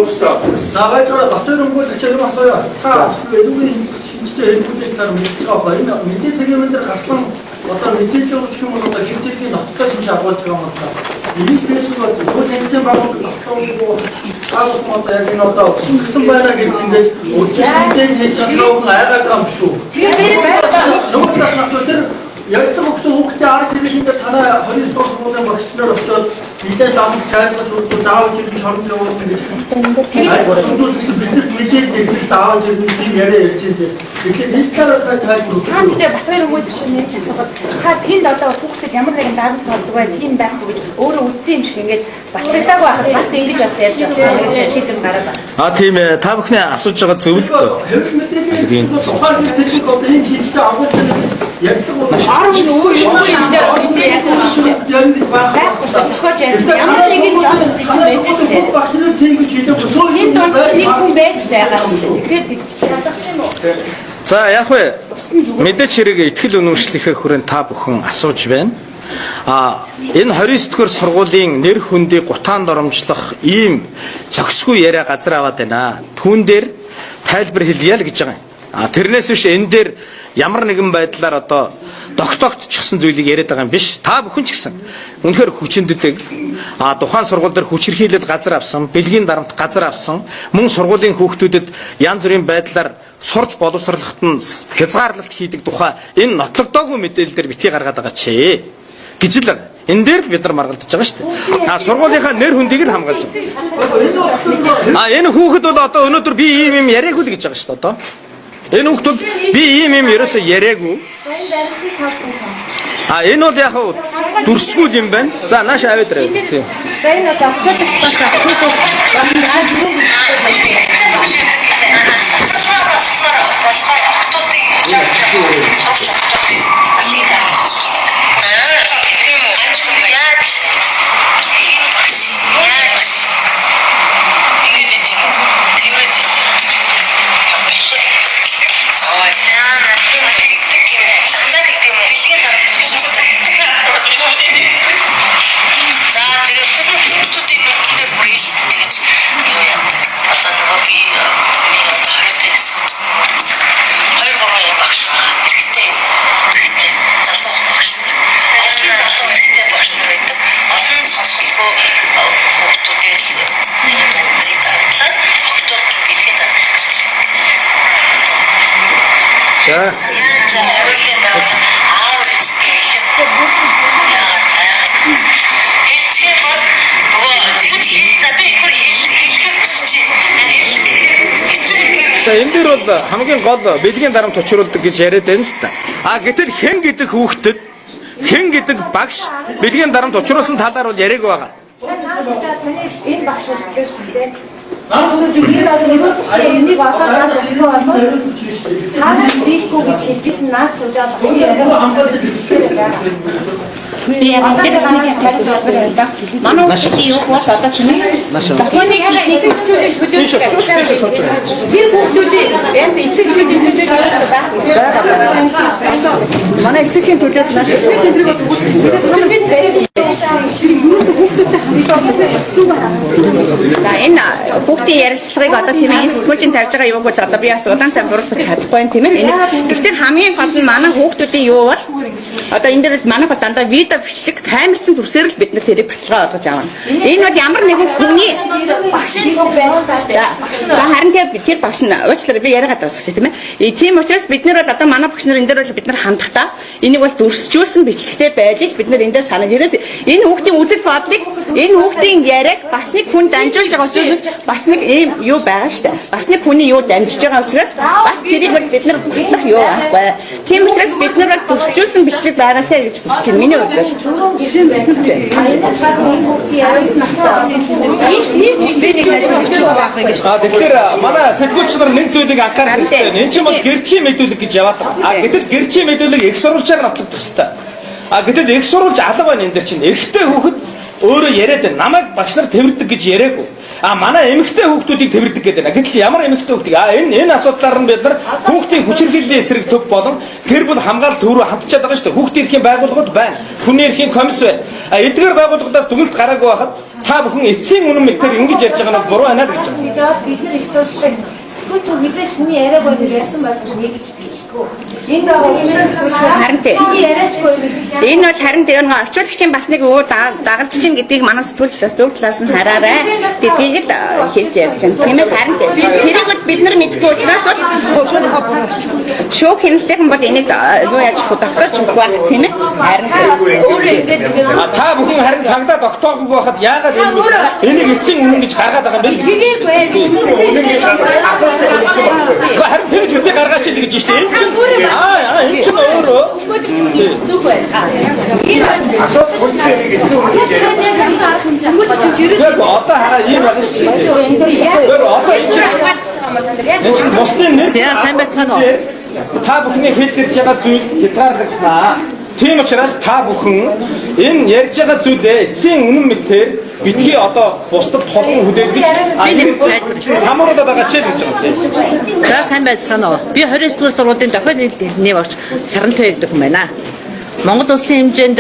Stop. 나발처럼 맞추는 걸 제가 봤어요. 다 외국인 진짜 외국인 사람 믿지가 봐요. 밑에 세계면들 각성 어떤 밑에적으로 키우는 것보다 실질적인 납득이 진짜 아버지가 맞다. 일인페이스가 뭐 생체 방법을 각성이고 하고 맞다. 여기는 어떤 무슨 말하겠지인데 어째 생체 해체하고 나야가 감수. 너무 다 낙서들 열두 목수 혹자 아르키르신데 하나 허리스토 소문에 막 시절 없죠. 이때 나무 살고 또 나오지 저런 경우는 아니 성도 뜻이 밀제 있을 나오지 이 예래 있는데 이렇게 일차로까지 하고 한때 батрын өгөөд чинь нэг асуугаад та тэнд одоо хүүхдэд ямар нэгэн дарамт болдог бай тийм байхгүй гэж өөрөө үтсэн юм шиг ингээд батралаагүй байхад бас ингэж бас ярьж байгаа юм шийдэн гараад байна. А тийм ээ та бүхний асууж байгаа зөв л дөө. Арвын өөр юм ямар нэгэн жон зүйл байж штэ. Энэ донд нэг хүн байж байгаа юм. Тэгэхээр тэгчтэй. За яг вэ мэдээч хэрэг ихтгэл үнэмшлэхээ хүрээнд та бүхэн асууж байна. Энэ 29 дугаар сургуулийн нэр хүндийг гутаанд оромжлох ийм зохисгүй яриа газар аваад байна. Түүн дээр тайлбар хэлье л гэж байгаа юм. Тэрнээс биш энэ дээр ямар нэгэн байдлаар одоо тогтоогдчихсан зүйлийг яриад байгаа юм биш. Та бүхэн ч гэсэн үнэхээр хүчнэддэг. Тухайн сургууль дээр хүчирхийлэл газар авсан, бэлгийн дарамт газар авсан, мөн сургуулийн хүүхдүүдэд янз бүрийн байдлаар сурч боловсруулахад нь хязгаарлалт хийдэг тухай энэ нотлогдоогүй мэдээлэл дээр битгий гаргаад байгаа чи гэж л энэ дээр л бид нар маргалдаж байгаа шүү дээ. Сургуулийнхаа нэр хүндийг л хамгаалж байгаа. Энэ хүүхэд бол одоо өнөөдөр би ийм юм яриаггүй л гэж байгаа шүү дээ одоо. Энэ хүүхэд бол би ийм юм ерөөсөө яриаггүй. Энэ бол яг дүрсгүүл юм байна. За нааш аваад ирээ. Тийм. За энэ одоо очиод энэ дөр бол хамгийн гол бэлгийн дарамт учруулдаг гэж яриад байна л та. Гэтэл хэн гэдэг хүүхдэд хэн гэдэг багш бэлгийн дарамт учруулсан талаар бол яриаг байгаа. таны энэ багш хэлсэн шүү дээ. Наадмын зүгээр энийг одоо саад өгөх юм. Танаас дийлгүй гэж хэлжсэн наад суужаад байна. Би яг энэ нэг хэлдэг. Манай хүүхдийн юу бол одоо чинь Японы нэг зүйлс хөдөлгөөн. Тэр хүүхдүүдийн яасан эцэг эхчүүдийн төлөө манай эцэгхийн төлөө нааш за энэ хүүхдийн ярилцлагыг одоо тийм ээ сэтгүүлчин тавьж байгаа юуг бол одоо би бас удаан цаг буруутгах чадахгүй юм тийм ээ. Гэхдээ хамгийн гол нь манай хүүхдүүдийн юу бол одоо энэ дээр манай дандаа видео бичлэг камерцэн төрсөөр л бид нар тэрийг баталгаа олгож авна. Энэ бол ямар нэгэн хүний багшийн төв байсан шүү дээ. За харин тэр багш нь уучлаарай би яриагаад дуусгачих тийм ээ. Тийм учраас бид нар бол одоо манай багш нар энэ дээр бол бид нар хандахдаа энийг бол дүрсжүүлсэн бичлэгтэй байж бид нар энэ дээр санаа ерөөс энэ хүүхдийн үзэл бодлыг энэ хүүхдийн яриаг бас нэг хүн дамжуулж байгаа учраас бас нэг ийм юу байгаа шүү дээ. Бас нэг хүний юу дамжиж байгаа учраас бас тэрийг бол бид нар бүтлэх юу байхгүй. Тийм учраас бид нар бол дүрсжүүлсэн бичлэг байгаасаа гэж хүсэж байна. Миний хувьд тэгэхээр манай сэтгүүлч нар нэг зүйлийг анхаарах хэрэгтэй. Энэ чинь бол гэрчийн мэдүүлэг гэж яваад байгаа. Гэтэл гэрчийн мэдүүлэг их сурвалжаар нотлогдох хэрэгтэй. Гэтэл их сурвалж алга байна энэ дэр чинь. Эрэгтэй хүүхэд өөрөө яриад байна. Намайг багш нар тэрвэрдэг гэж яриаггүй. Манай эмэгтэй хүүхдүүдийг тэрвэрдэг гэдэг байна. Гэтэл ямар эмэгтэй хүүхдийг энэ асуудлаар нь бид нар хүүхдийн хүчирхийллийн эсрэг төв болон тэр бол хамгаалалт төв рүү хандчихад байгаа шүү дээ. Хүүхдийн эрхийн байгууллагууд байна. Хүний эрхийн комисс байна. Эдгээр байгууллагуудаас дүгнэлт гараагүй байхад та бүхэн эцсийн үнэн мэтээр ингэж ярьж байгаа нь буруу байна л гэж байна. Бид нар их сонсдог. Тэгвэл мэдээж хүний яриаг бол ярьсан байх нэг гэж биччихгүй. Энэ Харин тийм. яриачгүй Энэ бол харин тэр нэг орчуулагчийн бас нэг өө дагалдаж чинь гэдгийг манай сэтгүүлч бас зөв талаас нь хараарай. Тэгээд хийж ярьж байна. Тийм ээ харин тэрийг бол бид нар мэдгүй учраас бол шоу хяналтын бол энийг юу яаж тогтоож өгөх байх тийм ээ. Харин өөрөө ингэж Та бүхэн харин цагдаа тогтоохгүй байхад яагаад энийг эцсийн үнэн гэж гаргаад байгаа юм бэ? Харин тэгж үгүй гаргаач л гэж штэ. Энэ чинь энэ чинь өөрөө зүг байна. яг одоо хараа ийм байна шүү. Яг одоо энэ чинь босны нэр сайн байцгаана уу? та бүхний хэлж байгаа зүйл хязгаарлагдана. Тийм учраас та бүхэн энэ ярьж байгаа зүйлээ эцсийн үнэн мэтээр битгий одоо бусдад толгой хүлээгдэж самруулаад байгаа ч гэж байна. За сайн байцгаана уу? Би 29 дугаар сургуулийн дохиод нийлдэхний багш Сарантой гэдэг юм байна. Монгол улсын хэмжээнд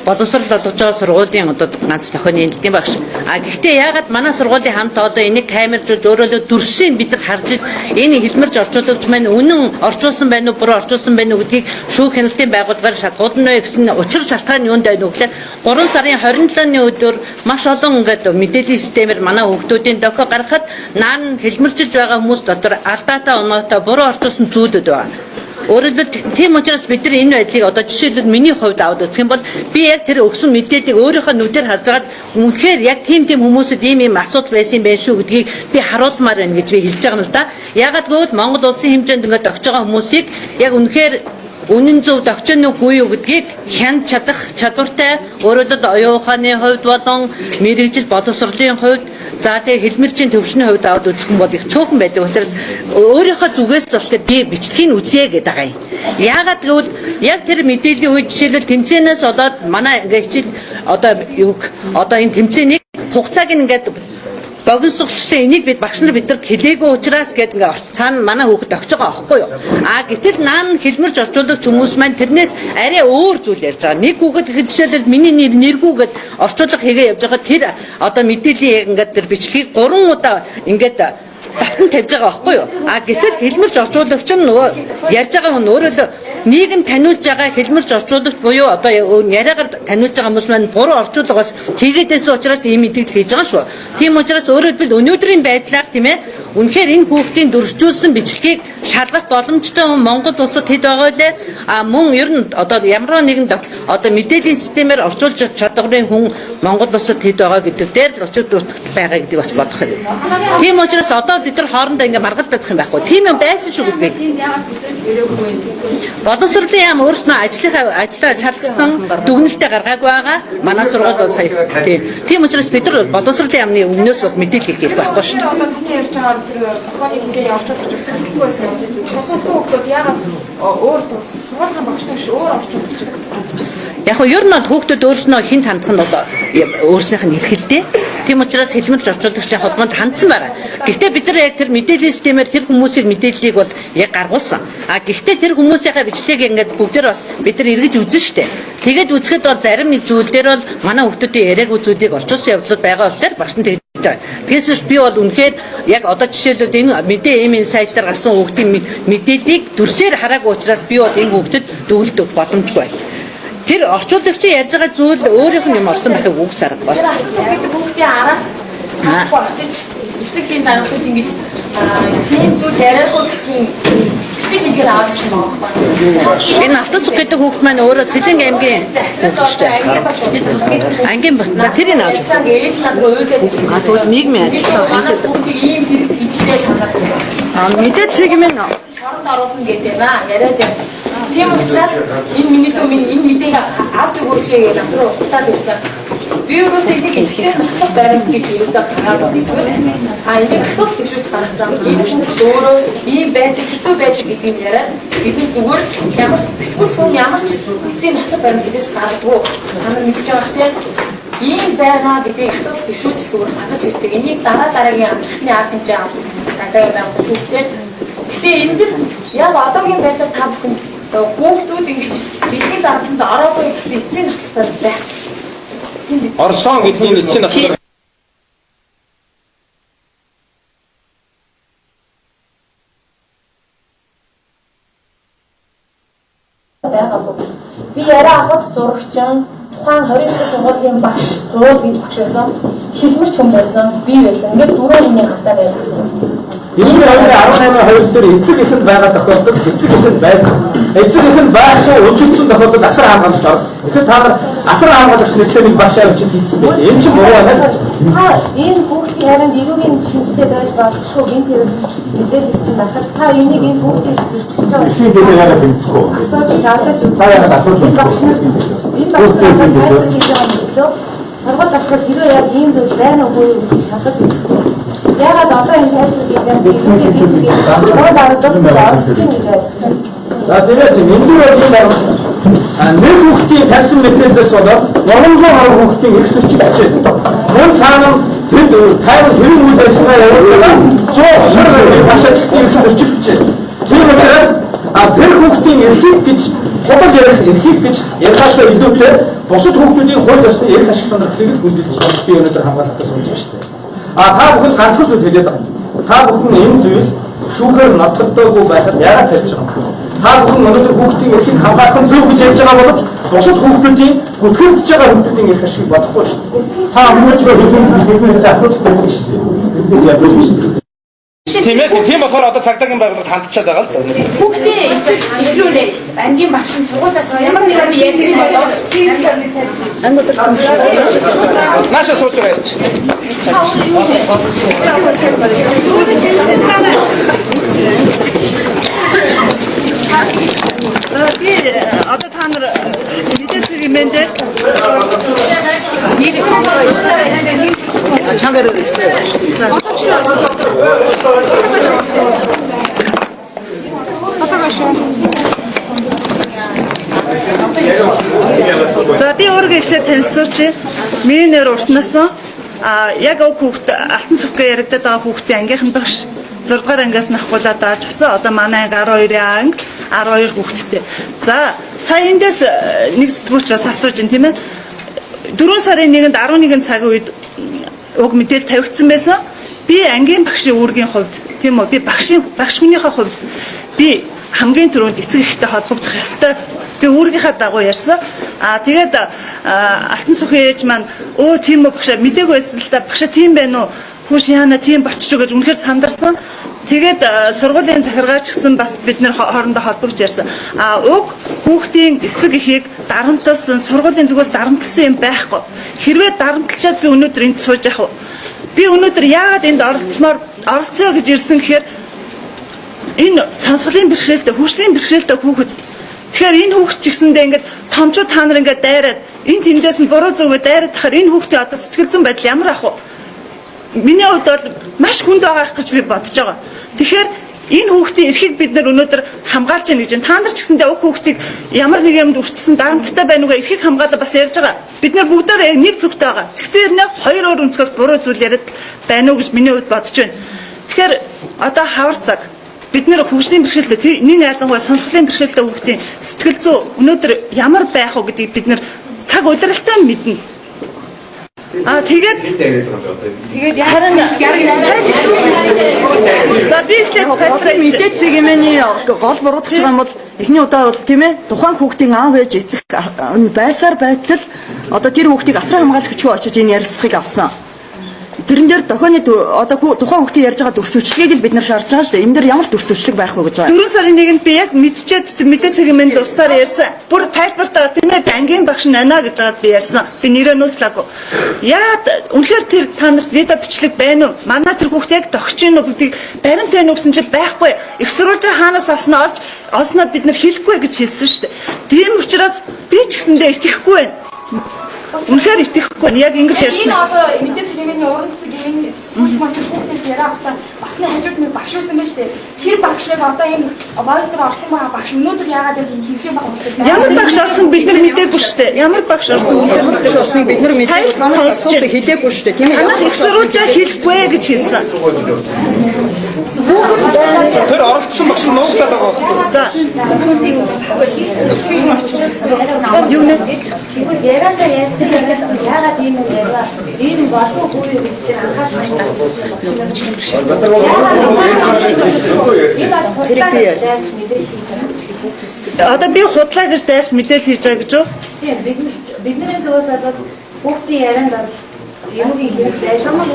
боловсрол олгож байгаа сургуулийн одоо ганц дохиод нийлдэхний багш. Гэхдээ яагаад манай сургуулийн хамт одоо энийг камержуулж өөрөөлөө дүрсийг бид нар харж энэ хэлмэрч орчуулагч маань үнэн орчуулсан байна уу буруу орчуулсан байна уу гэдгийг шүүх хяналтын байгууллагаар шалгуулна гэсэн учир шалтгаан юунд байна вэ гэхээр 3 сарын 27-ны өдөр маш олон ингээд мэдээллийн системээр манай хүүхдүүдийн дохио гаргахад наан хэлмэрчилж байгаа хүмүүс дотор алдаатай оноотой буруу орчуулсан зүйлүүд байна. Өөрөлдвөл тийм учраас бид нар энэ байдлыг одоо жишээлбэл миний хувьд аваад үзэх юм бол би яг тэр өгсөн мэдээллийг өөрийнхөө нүдээр харж байгаад үнэхээр яг тийм хүмүүсэд ийм асуудал байсан юм байна шүү гэдгийг би харуулмаар байна гэж би хэлж байгаа юм л да. Ягаад гэвэл Монгол улсын хэмжээнд ингээд огж байгаа хүмүүсийг яг үнэхээр үнэн зөв догчон үгүй юу гэдгийг хянд чадах чадвартай өөрөлдөл оюун ухааны хувьд болон мэрэгжил боловсролын хувьд за тэгээ хэлмэрчийн төвшний хувьд аваад үзэх юм бол их цөөхөн байдаг учраас өөрийнхөө зүгээс болтой би бичлэгийг үзье гэдэг байгаа юм. Яагаад гэвэл яг тэр мэдээллийн үед жишээлбэл тэмцээнээс болоод манай ингээ хичээл одоо энэ тэмцээнийг хугацааг ингээд богиносгочсон энийг бид багш нар бидэнд хэлээгүй учраас гээд ингээ цаана манай хүүхэд огж байгаа аахгүй юу. Гэтэл наан хэлмэрч орчуулагч хүмүүс маань тэрнээс арай өөр зүйл ярьж байгаа. Нэг хүүхэд жишээлбэл миний нэргүүгээд орчуулга хийгээ явж байгаа тэр одоо мэдээллийн яг ингээд тэр бичлэгийг 3 удаа ингээд давтан тавьж байгаа аахгүй юу. Гэтэл хэлмэрч орчуулагч нь нөгөө ярьж байгаа хүн өөрөө нийгэм таниулж байгаа хэлмэрч орчуулагч буюу одоо яриагаар таниулж байгаа хүмүүс маань буруу орчуулга бас хийгээдээс учраас ийм мэдээлэл хийж байгаа шүү. Тийм учраас өөрөлдвөл өнөөдрийн байдлаар тийм ээ үнэхээр энэ хүүхдийн дөрвжүүлсэн бичлэгийг шалгах боломжтой хүн Монгол улсад хэд байгаа вэ? Мөн ер нь одоо ямар нэгэн одоо мэдээллийн системээр орчуулж чадварын хүн Монгол улсад хэд байгаа гэдэг дээр л очиг дутагт байгаа гэдэг бас бодох юм. Тийм учраас одоо бид нар хоорондоо ингээ маргалдах юм байхгүй. Тийм юм байсан шүү гэдэг. Боловсролын яам өөрснөө ажлаа чалгасан дүгнэлтээ гаргаагүй байгаа. Манай сургууль бол сая тийм учраас бид нар боловсролын яамны өмнөөс бол мэдээлэл хийх байхгүй шүү дээ. Ярьж байгаа тэр тохиолын хэмжээ орчуулж байгаа байсан юм. Шосонтой хүмүүс яагаад өөр сургуулийн багштай биш өөр орчуулж чадчихсан. Яг нь ер нь бол хүүхдүүд өөрснөө хинт хандах нь бол өөрснийх нь эрхэлтэй. Тийм учраас хэлмэрч орчуулагчдын холбоонд хандсан байгаа. Гэхдээ бид нар яг тэр мэдээллийн системээр тэр хүмүүсийн мэдээллийг бол яг гаргуулсан. Гэхдээ тэр хүмүүсийнхээ бичлэгийг ингээд бүгдээр бас бид нар эргэж үзэн штэ. Тэгээд үзэхэд бол зарим нэг зүйл дээр бол манай хүүхдүүдийн яриаг үзүүлэлтийг орчуулсан явдлууд байгаа болохоор багш нь тэгээс би бол үнэхээр яг одоо жишээлбэл энэ мэдээ эмийн сайтаар гарсан хүүхдийн мэдээллийг дүрсээр хараагүй учраас би бол энэ хүүхдэд дүгнэлт өгөх боломжгүй байна. Тэр орчуулагчийн ярьж байгаа зүйл өөрийнх нь юм орсон байхыг үг сарахгүй. бид бүгдийн араас очиж эцэгхийн дараагч ингэж тийм зүйл ярихгүй гэсэн бичиг хэлгээр аваад ирсэн байгаа. Энэ Алтацуг гэдэг хүүхд маань өөрөө Цэлэнг аймгийн хүүхдтэй. Ангийн баг. За тэрийг авч. Ээж над руу үйлдэл. Тэгвэл нийгмийн ажил. Манай хүүхдийг ийм хэрэг бичтэй санагдав. Мэдээд цэгмэн Шоронд оруулна гэдэг ба яриад байна. Тийм учраас энэ миний дүү энэ мэдээг авч өгөөч гэж нас руу уцтаад ирсэн. Би өөрөөсөө нэг ихтэй баримт гэж юусаа гаргаад өгдөг. Энэ асуулт төвшүүлж гаргасан. Энэ өөрөө ийм байсаг хэцүү байдаг гэдгийг яриад бидний зүгээр ямар сэтгүүлч ямар ч эцсийн батлах баримт гэж гаргадаг. Та нар мэдж байгаа хэрэг ийм байна гэдгийг асуулт төвшүүлж зүгээр гаргаж ирдэг. Энийг дараагийн амжилтны арга хэмжээ авах гэдэг юм байна шүү дээ. Гэтэ энэ дэр яг одоогийн байдлаар та бүхэн хүүхдүүд ингэж бидний дарамтанд ороогүй гэсэн эцсийн баталгаар байхгүй шүү. Орсон гэдгийг эцсийн баталгаар байгаагүй. Би яриа авахд зурагчин тухайн 29 сургуулийн багш, зуул гэж багш байсан. Хэлмэрч хүн байсан. Би байсан. Ингээд дөрөв хүний хамтаа байсан. Энэ 2018 дээр эцэг эхэнд байгаа тохиолдолд эцэг эхэнд байсан. Эцэг эхэнд байхгүй өчигдсөн тохиолдолд асар хамгаалагч орсон. Тэгэхээр та нар асар хамгаалагч нэтлэгийг багшаа өчиг хийсэн байх. Энэ чинь буруу байна. Энэ хүүхдийн харин эрүүгийн шинжтэй байж болчихгүй гин тэр мэдээлэл өгсөн байхад та энийг энэ хүүхдийн зөвшөөрч байгаа. Эхийн дээр яагаад тэнцэхгүй? Асууж чадаж үү? Та яагаад асууж энэ багш нар сургууль авахд хэрвээ яг ийм зүйл байна уу гэж шалгаж үзсэн. Ягаад одоо энэ тайлбар хийж байгаа юм бэ? Гоо дарагдсан гэж гэж ойлгож байна. За тэгээд энэ дээр юм байна. Нэг хүүхдийн тарсан мэдээлэлээс болоод 300 гаруй хүүхдийн эрх зөрчил ачаад. Мөн цаана хэд тайван хэрэг үйл ажиллагаа явуулсан 100 гаруй багшаачдын эрх зөрчил бичээ. Тийм учраас тэр хүүхдийн эрхийг гэж худал эрхийг гэж ярихаасаа илүүтэй бусад хүүхдүүдийн хууль ёсны эрх ашиг сонирхлыг хүндэлж би өнөөдөр хамгаалалтаа суулж байгаа шүү дээ. Та бүхэн ганцхан зүйл хэлээд байгаа. Та бүхэн энэ зүйл шүүхээр нотолдоогүй байхад яагаад тарьж байгаа юм? Та бүхэн өнөөдөр хүүхдийн эрхийг хамгаалах зөв гэж ярьж байгаа боловч бусад хүүхдүүдийн бүтгэгдэж байгаа хүүхдүүдийн эрх ашиг бодохгүй шүү дээ. Та хүмүүжгээ хэлэх асуудал байдаг шүү дээ. Энэ яг биш шүү дээ. Тийм ээ, тийм болохоор одоо цагдаагийн байгууллагад хандчихад байгаа л да. Хүүхдээ ихлүүлээ. Ангийн багш нь сургуулиас ямар нэгэн ярьсан болоо. Нааша сууж байгаа юм чи. Би одоо та нар мэдээсээ хэмээнтэй чангаар ирсэн. За би өөрөө ихлээр танилцуулж миний нэр уртнаас яг хүүхд алтан сүхгээ яригдаад байгаа хүүхдийн ангийнхан багш 6 дугаар ангиас нь ахгуулаад дааж авсан. Одоо манай анги 12-ийн анги 12 хүүхэдтэй. За цаа эндээс нэг сэтгүүлч бас асууж байна тийм ээ. 4 сарын 1-нд 11 цагийн үед уг мэдээлэл тавигдсан байсан. Би ангийн багшийн үүргийн хувьд тийм үү би багш хүнийхээ хувьд би хамгийн түрүүнд эцэг эхтэй холбогдох ёстой. Би үүргийнхаа дагуу ярьсан. Тэгээд алтан сүхий ээж маань өө тийм үү багшаа мдэггүй байсан л да багшаа тийм байна уу? Хүүш яана тийм болчих гэж үнэхээр сандарсан. Тэгээд сургуулийн захиргаач гэсэн бас бид нэр хоорондоо холбогдож ярьсан. Уг хүүхдийн эцэг эхийг дарамтсан сургуулийн зүгээс дарамтлсан юм байхгүй. Хэрвээ дарамтлчаад би өнөөдөр энд сууж явах уу? Би өнөөдөр яагаад энд оролцоо гэж ирсэн гэхээр энэ сонсголын бэрхшээлтэй, хөгжлийн бэрхшээлтэй хүүхэд. Тэгэхээр энэ хүүхэд ч гэсэндээ ингээд томчууд та нар ингээд дайраад энэ тэндээс нь буруу зүгээ дайраад тахаар энэ хүүхдийн одоо сэтгэл зүйн байдал ямар ах вэ? Миний хувьд бол маш хүнд байгаа гэж би бодож байгаа. Тэгэхээр энэ хүүхдийн эрхийг бид нар өнөөдөр хамгаалж яах гэж байна. Та нар ч гэсэндээ уг хүүхдийг ямар нэг юмд өртсөн дарамттай байна уу эрхийг хамгаалаад бас ярьж байгаа. Бид нар бүгдээр нэг зүгтээ байгаа. Тэгсээр нэ хоёр өөр өнцгөөс буруу зүйл яриад байна уу гэж миний хувьд бодож байна. Тэгэхээр одоо хавар цаг бид нэр хөгжлийн бэрхшээлтэй нэг ялангуяа сонсголын бэрхшээлтэй хүүхдийн сэтгэл зүй өнөөдөр ямар байх вэ гэдгийг бид нэр цаг удиралтай мэднэ. Тэгээд харин за би ихтэй мэдээ цэгийн гол буруутгах юм бол эхний удаа бол тийм ээ тухайн хүүхдийн аав ээж эцэг байсаар байтал одоо тэр хүүхдийг асран хамгаалагчгүй очиж энэ ярилцлагыг авсан. Тэрэн дээр дохионы одоо тухайн хүүхдийн ярьж байгаа төвсөвчлэгийг л бид нар шаардж байгаа шүү дээ. Энэ дээр ямар төвсөвчлэг байх вэ гэж байгаа. 4 сарын 1-нд би яг мэдчихэд мэдээ цэгийн мэнд усаар ярьсан. Бүр тайлбартаа тийм ээ ангийн багш нана гэж байгаад би ярьсан. Би нэрээ нөөслаагүй. Яад үнэхээр тэр та нарт видео бичлэг байна уу? Манай тэр хүүхд яг догч ийн үү гэдгийг баримт байна уу гэсэн чинь байхгүй. Их сурвалжаа хаанаас авснаа олсноо бид нар хэлэхгүй гэж хэлсэн шүү дээ. Тийм учраас би ч гэсэндээ итгэхгүй байна. Үнэхээр итгэхгүй байна. Яг ингэж ярьсан. Энэ одоо мэдээ цэгийн уран цэцэг энэ сүүлч мэтэр хүүхдээс яриахдаа бас нэг хажууд нэг багш байсан байж тээ. Тэр багшыг одоо энэ voice дээр орсон байгаа багш өнөөдөр яагаад яг юм хийх байх вэ? Ямар багш орсон бид нар мэдээгүй шүү дээ. Ямар багш орсон бид нар мэдээгүй хэлээгүй шүү дээ. Тийм ээ. Манай их сурвалжаа хэлэхгүй гэж хэлсэн. Тэр оролцсон багш нь нуугдаад байгаа байхгүй. За. Юу нэ? Ярианда ярьсан яагаад ийм юм яриа? Ийм болов уу гэдэг анхаарч байна. Энэ Одоо би худлаа гэж дайс мэдээлэл хийж байгаа гэж юу? Тийм бидний зүгээс бол хүүхдийн ярианд бол юмгийн хэрэг зайлшгүй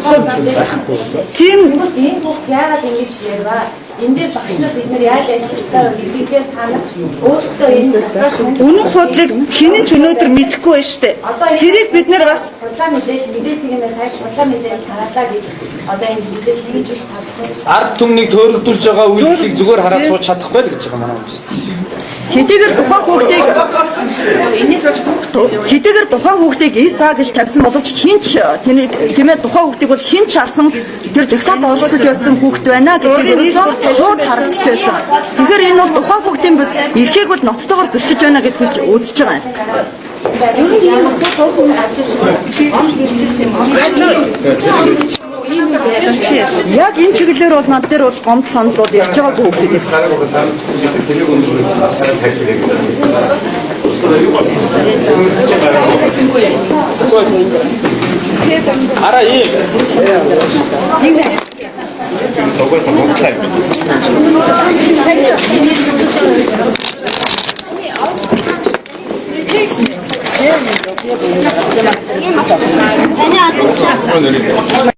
Тийм тийм хүүхд яагаад ингэж ярьваа энэ дээр багш нар бид нар яаж ажиллах вэ гэдгээр та нар өөрсдөө энэ үнэн худлыг хинэн ч өнөөдөр мэдэхгүй байна штэ. Тэрийг бид нар бас худлаа мэдээлэлээс хайш худлаа мэдээлэл тараалаа гэж одоо энэ мэдээлэл хийж ш тавтай. Ард түмнийг төөрөлдүүлж байгаа үйлдэлийг зүгээр хараад сууж чадахгүй л гэж байгаа манай хүмүүс. хэдийгээр тухайн хүүхдийг хэдийгээр тухайн хүүхдийг ИСА гэж тавьсан боловч хинч тийм ээ тухайн хүүхдийг бол хинч алсан тэр жагсаалд оролцож байсан хүүхд байна гэдгийг шууд харагдаж байсан. Тэгэхээр энэ бол тухайн хүүхдийн бас эрхийг бол ноцтойгоор зөрчиж байна гэж бид үзэж байгаа юм. Яг энэ чиглэлээр бол над дээр бол гомд сандлууд ярьж байгаагүй хүүхдүүдээс. Араа ийм. 저거에서 멈춰야 돼.